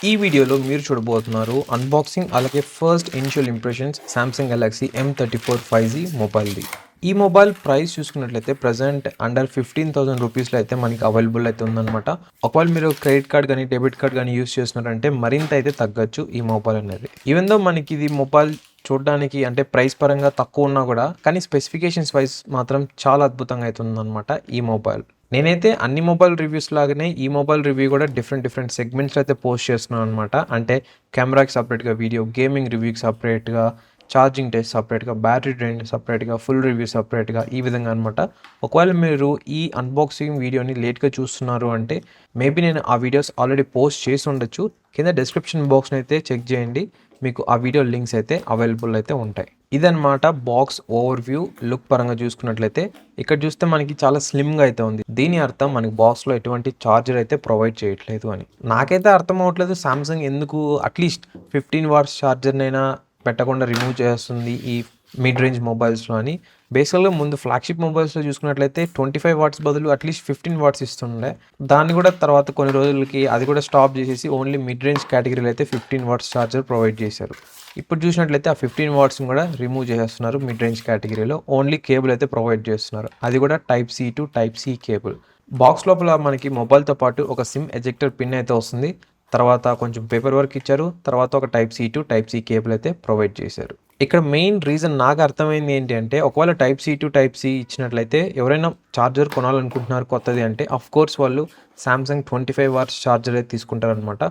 ఈ వీడియోలో మీరు చూడబోతున్నారు అన్బాక్సింగ్ అలాగే first initial impressions Samsung Galaxy M34 5G మొబైల్ది. ఈ మొబైల్ ప్రైస్ చూసుకున్నట్లయితే ప్రజెంట్ అండర్ 15,000 రూపీస్లో అయితే మనకి అవైలబుల్ అయితే ఉందన్నమాట. ఒకవేళ మీరు క్రెడిట్ కార్డ్ కానీ డెబిట్ కార్డ్ కానీ యూస్ చేస్తున్నారంటే మరింత అయితే తగ్గచ్చు ఈ మొబైల్ అనేది. ఈవెన్ దో మనకి ఇది మొబైల్ చూడడానికి అంటే ప్రైస్ పరంగా తక్కువ ఉన్నా కూడా కానీ స్పెసిఫికేషన్స్ వైజ్ మాత్రం చాలా అద్భుతంగా అయితే ఉందన్నమాట ఈ మొబైల్. నేనైతే అన్ని మొబైల్ రివ్యూస్ లాగానే ఈ మొబైల్ రివ్యూ కూడా డిఫరెంట్ సెగ్మెంట్స్లో అయితే పోస్ట్ చేస్తున్నాను అనమాట. అంటే కెమెరాకి సపరేట్గా వీడియో, గేమింగ్ రివ్యూకి సపరేట్గా, ఛార్జింగ్ టెస్ట్ సపరేట్గా, బ్యాటరీ డ్రైన్ సపరేట్గా, ఫుల్ రివ్యూ సపరేట్గా, ఈ విధంగా అనమాట. ఒకవేళ మీరు ఈ అన్బాక్సింగ్ వీడియోని లేట్గా చూస్తున్నారు అంటే మేబీ నేను ఆ వీడియోస్ ఆల్రెడీ పోస్ట్ చేసి ఉండొచ్చు. కింద డిస్క్రిప్షన్ బాక్స్ని అయితే చెక్ చేయండి, మీకు ఆ వీడియో లింక్స్ అయితే అవైలబుల్ అయితే ఉంటాయి. ఇదన్నమాట బాక్స్ ఓవర్ వ్యూ. లుక్ పరంగా చూసుకున్నట్లయితే ఇక్కడ చూస్తే మనకి చాలా స్లిమ్గా అయితే ఉంది. దీని అర్థం మనకి బాక్స్లో ఎటువంటి ఛార్జర్ అయితే ప్రొవైడ్ చేయట్లేదు అని. నాకైతే అర్థం అవ్వట్లేదు సామ్సంగ్ ఎందుకు అట్లీస్ట్ 15 వాట్స్ ఛార్జర్నైనా పెట్టకుండా రిమూవ్ చేస్తుంది ఈ మిడ్ రేంజ్ మొబైల్స్లో అని. బేసికల్గా ముందు ఫ్లాగ్షిప్ మొబైల్స్లో చూసుకున్నట్లయితే 25 వాట్స్ బదులు అట్లీస్ట్ 15 వాట్స్ ఇస్తుండే. దాన్ని కూడా తర్వాత కొన్ని రోజులకి అది కూడా స్టాప్ చేసేసి ఓన్లీ మిడ్ రేంజ్ కేటగిరీలో అయితే 15 వాట్స్ ఛార్జర్ ప్రొవైడ్ చేశారు. ఇప్పుడు చూసినట్లయితే ఆ 15 వాట్స్ని కూడా రిమూవ్ చేసేస్తున్నారు. మిడ్ రేంజ్ కేటగిరీలో ఓన్లీ కేబుల్ అయితే ప్రొవైడ్ చేస్తున్నారు. అది కూడా type C to type C cable. Box లోపల మనకి మొబైల్తో పాటు ఒక సిమ్ ఎజెక్టర్ పిన్ అయితే వస్తుంది. తర్వాత కొంచెం పేపర్ వర్క్ ఇచ్చారు. తర్వాత ఒక type C to type C cable అయితే ప్రొవైడ్ చేశారు. ఇక్కడ మెయిన్ రీజన్ నాకు అర్థమైంది ఏంటి అంటే ఒకవేళ type C to type C ఇచ్చినట్లయితే ఎవరైనా ఛార్జర్ కొనాలనుకుంటున్నారు కొత్తది అంటే అఫ్ కోర్స్ వాళ్ళు సామ్సంగ్ 25 వాట్స్ ఛార్జర్ అయితే తీసుకుంటారనమాట.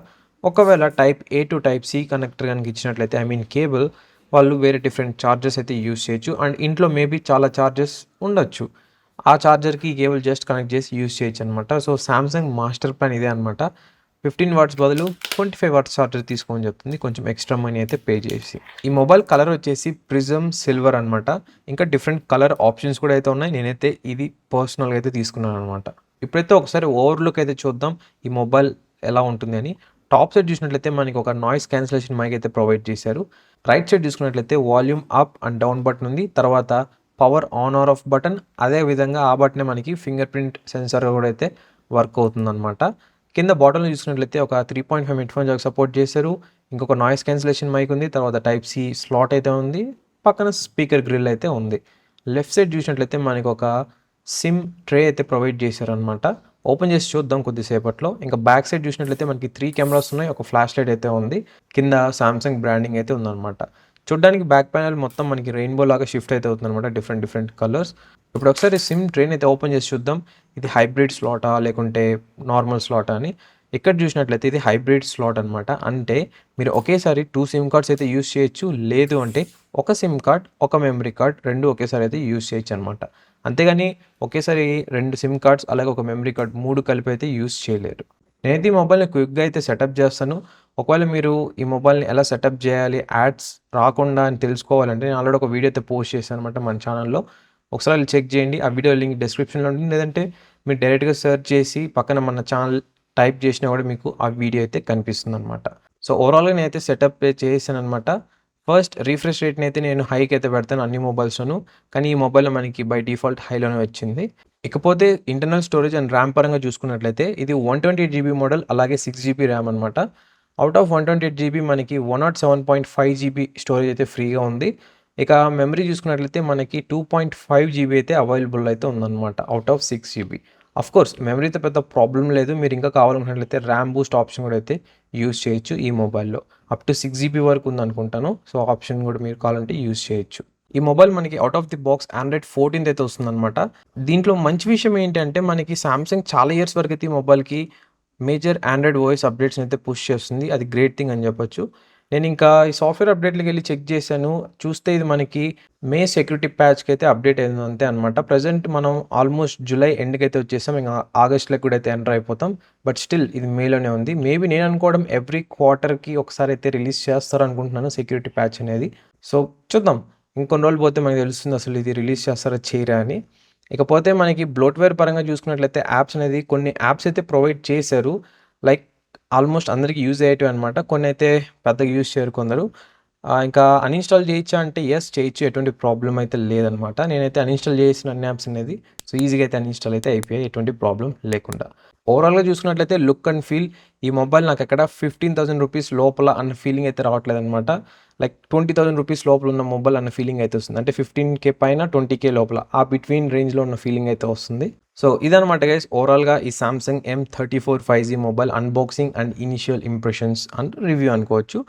ఒకవేళ type A to type C connector కనుక ఇచ్చినట్లయితే ఐ మీన్ కేబుల్, వాళ్ళు వేరే డిఫరెంట్ ఛార్జర్స్ అయితే యూస్ చేయొచ్చు. అండ్ ఇంట్లో మేబీ చాలా ఛార్జెస్ ఉండొచ్చు, ఆ ఛార్జర్కి కేబుల్ జస్ట్ కనెక్ట్ చేసి యూస్ చేయొచ్చు అనమాట. సో సామ్సంగ్ మాస్టర్ ప్లాన్ ఇదే అనమాట. 15 వాట్స్ బదులు 25 వాట్స్ ఛార్జర్ తీసుకోమని చెప్తుంది, కొంచెం ఎక్స్ట్రా మనీ అయితే పే చేసి. ఈ మొబైల్ కలర్ వచ్చేసి ప్రిజమ్ సిల్వర్ అనమాట. ఇంకా డిఫరెంట్ కలర్ ఆప్షన్స్ కూడా అయితే ఉన్నాయి. నేనైతే ఇది పర్సనల్గా అయితే తీసుకున్నాను అనమాట. ఇప్పుడైతే ఒకసారి ఓవర్లుక్ అయితే చూద్దాం ఈ మొబైల్ ఎలా ఉంటుంది అని. టాప్ సైడ్ చూసినట్లయితే మనకి ఒక నాయిస్ క్యాన్సిలేషన్ మైక్ అయితే ప్రొవైడ్ చేశారు. రైట్ సైడ్ చూసుకున్నట్లయితే volume up and down button ఉంది. తర్వాత power on or off button, అదే విధంగా ఆ బటనే మనకి ఫింగర్ ప్రింట్ సెన్సార్ కూడా అయితే వర్క్ అవుతుంది అనమాట. కింద బాటంలో చూసుకున్నట్లయితే ఒక 3.5 హెడ్ ఫోన్ జాక్ సపోర్ట్ చేశారు. ఇంకొక నాయిస్ క్యాన్సిలేషన్ మైక్ ఉంది. తర్వాత టైప్ సి స్లాట్ అయితే ఉంది. పక్కన స్పీకర్ గ్రిల్ అయితే ఉంది. లెఫ్ట్ సైడ్ చూసినట్లయితే మనకి ఒక సిమ్ ట్రే అయితే ప్రొవైడ్ చేశారనమాట. ఓపెన్ చేసి చూద్దాం కొద్దిసేపట్లో. ఇంకా బ్యాక్ సైడ్ చూసినట్లయితే మనకి 3 కెమెరాస్ ఉన్నాయి, ఒక ఫ్లాష్ లైట్ అయితే ఉంది. కింద సామ్సంగ్ బ్రాండింగ్ అయితే ఉందన్నమాట. చూడడానికి బ్యాక్ ప్యానల్ మొత్తం మనకి రెయిన్బో లాగా షిఫ్ట్ అయితే అవుతుంది అనమాట, డిఫరెంట్ కలర్స్. ఇప్పుడు ఒకసారి సిమ్ ట్రైన్ అయితే ఓపెన్ చేసి చూద్దాం, ఇది హైబ్రిడ్ స్లాటా లేకుంటే నార్మల్ స్లాటా అని. ఇక్కడ చూసినట్లయితే ఇది హైబ్రిడ్ స్లాట్ అనమాట. అంటే మీరు ఒకేసారి 2 సిమ్ కార్డ్స్ అయితే యూస్ చేయొచ్చు, లేదు అంటే ఒక సిమ్ కార్డ్ ఒక మెమరీ కార్డ్ రెండు ఒకేసారి అయితే యూస్ చేయొచ్చు అనమాట. అంతేగాని ఒకేసారి 2 సిమ్ కార్డ్స్ అలాగే ఒక మెమరీ కార్డ్ 3 కలిపి అయితే యూస్ చేయలేరు. నేనైతే ఈ మొబైల్ని క్విక్గా అయితే సెటప్ చేస్తాను. ఒకవేళ మీరు ఈ మొబైల్ని ఎలా సెటప్ చేయాలి, యాడ్స్ రాకుండా అని తెలుసుకోవాలంటే నేను ఆల్రెడీ ఒక వీడియో అయితే పోస్ట్ చేశాను అనమాట మన ఛానల్లో. ఒకసారి చెక్ చేయండి, ఆ వీడియో లింక్ డిస్క్రిప్షన్లో ఉంటుంది. లేదంటే మీరు డైరెక్ట్గా సెర్చ్ చేసి పక్కన మన ఛానల్ టైప్ చేసినా కూడా మీకు ఆ వీడియో అయితే కనిపిస్తుంది అనమాట. సో ఓవరాల్గా నేనైతే సెటప్ చేసాను అనమాట. ఫస్ట్ రీఫ్రెష్ రేట్ని అయితే నేను హైకి అయితే పెడతాను అన్ని మొబైల్స్లోనూ, కానీ ఈ మొబైల్లో మనకి బై డిఫాల్ట్ హైలోనే వచ్చింది. ఇకపోతే ఇంటర్నల్ స్టోరేజ్ అండ్ ర్యామ్ పరంగా చూసుకున్నట్లయితే ఇది 128 GB మోడల్ అలాగే 6 GB ర్యామ్ అనమాట. అవుట్ ఆఫ్ 128 GB మనకి 107.5 GB స్టోరేజ్ అయితే ఫ్రీగా ఉంది. ఇక మెమరీ చూసుకున్నట్లయితే మనకి 2.5 GB అయితే అవైలబుల్ అయితే ఉందన్నమాట out of 6 GB. Of course మెమరీతో పెద్ద ప్రాబ్లం లేదు, మీరు ఇంకా కావాలనుకున్నట్లయితే ర్యామ్ బూస్ట్ ఆప్షన్ కూడా అయితే యూస్ చేయొచ్చు ఈ మొబైల్లో. అప్ టు 6 GB వరకు ఉందనుకుంటాను. సో ఆప్షన్ కూడా మీరు కావాలంటే యూస్ చేయొచ్చు. ఈ మొబైల్ మనకి out of the box Android 14 అయితే వస్తుందన్నమాట. దీంట్లో మంచి విషయం ఏంటంటే మనకి సామ్సంగ్ చాలా ఇయర్స్ వరకు అయితే ఈ మొబైల్కి మేజర్ ఆండ్రాయిడ్ ఓఎస్ అప్డేట్స్ని అయితే పుష్ చేస్తుంది. అది గ్రేట్ థింగ్ అని చెప్పొచ్చు. నేను ఇంకా ఈ సాఫ్ట్వేర్ అప్డేట్లకి వెళ్ళి చెక్ చేశాను, చూస్తే ఇది మనకి మే సెక్యూరిటీ ప్యాచ్కి అయితే అప్డేట్ అయింది అంతే అనమాట. ప్రజెంట్ మనం ఆల్మోస్ట్ జూలై ఎండ్కి అయితే వచ్చేసాం, ఇంకా ఆగస్ట్లోకి కూడా అయితే ఎంటర్ అయిపోతాం. బట్ స్టిల్ ఇది మేలోనే ఉంది. మేబీ నేను అనుకోవడం ఎవ్రీ క్వార్టర్కి ఒకసారి అయితే రిలీజ్ చేస్తారు అనుకుంటున్నాను సెక్యూరిటీ ప్యాచ్ అనేది. సో చూద్దాం, ఇంకొన్ని రోజులు పోతే మనకు తెలుస్తుంది అసలు ఇది రిలీజ్ చేస్తారా చేయరా అని. ఇకపోతే మనకి బ్లోట్వేర్ పరంగా చూసుకున్నట్లయితే యాప్స్ అనేది కొన్ని యాప్స్ అయితే ప్రొవైడ్ చేశారు, లైక్ ఆల్మోస్ట్ అందరికీ యూజ్ అయ్యేటివి అనమాట. కొన్ని అయితే పెద్దగా యూజ్ చేయరు కొందరు. ఇంకా అన్ఇన్స్టాల్ చేయొచ్చా అంటే ఎస్ చేయొచ్చు, ఎటువంటి ప్రాబ్లం అయితే లేదనమాట. నేనైతే అన్ఇన్స్టాల్ చేసిన అన్ని యాప్స్ అనేది సో ఈజీగా అయితే అన్ఇన్స్టాల్ అయితే అయిపోయాయి, ఎటువంటి ప్రాబ్లం లేకుండా. ఓవరాల్‌గా చూసుకున్నట్లయితే లుక్ అండ్ ఫీల్ ఈ మొబైల్ నాకెక్కడ 15,000 రూపీస్ లోపల అన్న ఫీలింగ్ అయితే రావట్లేదనమాట. లైక్ 20,000 రూపీస్ లోపల ఉన్న మొబైల్ అన్న ఫీలింగ్ అయితే వస్తుంది. అంటే 15,000 పైన 20,000 లోపల ఆ బిట్వీన్ రేంజ్‌లో ఉన్న ఫీలింగ్ అయితే వస్తుంది. సో ఇదనమాట గైస్ ఓవరాల్‌గా ఈ Samsung M34 5G mobile unboxing and initial impressions and review అనుకోవచ్చు.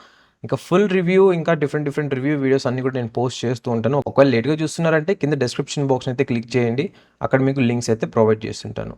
ఇంకా ఫుల్ రివ్యూ ఇంకా డిఫరెంట్ రివ్యూ వీడియోస్ అన్నీ కూడా నేను పోస్ట్ చేస్తూ ఉంటాను. ఒకవేళ లేట్‌గా చూస్తున్నారంటే కింద డిస్క్రిప్షన్ బాక్స్‌ని అయితే క్లిక్ చేయండి. అక్కడ మీకు లింక్స్ అయితే ప్రొవైడ్ చేస్తుంటాను.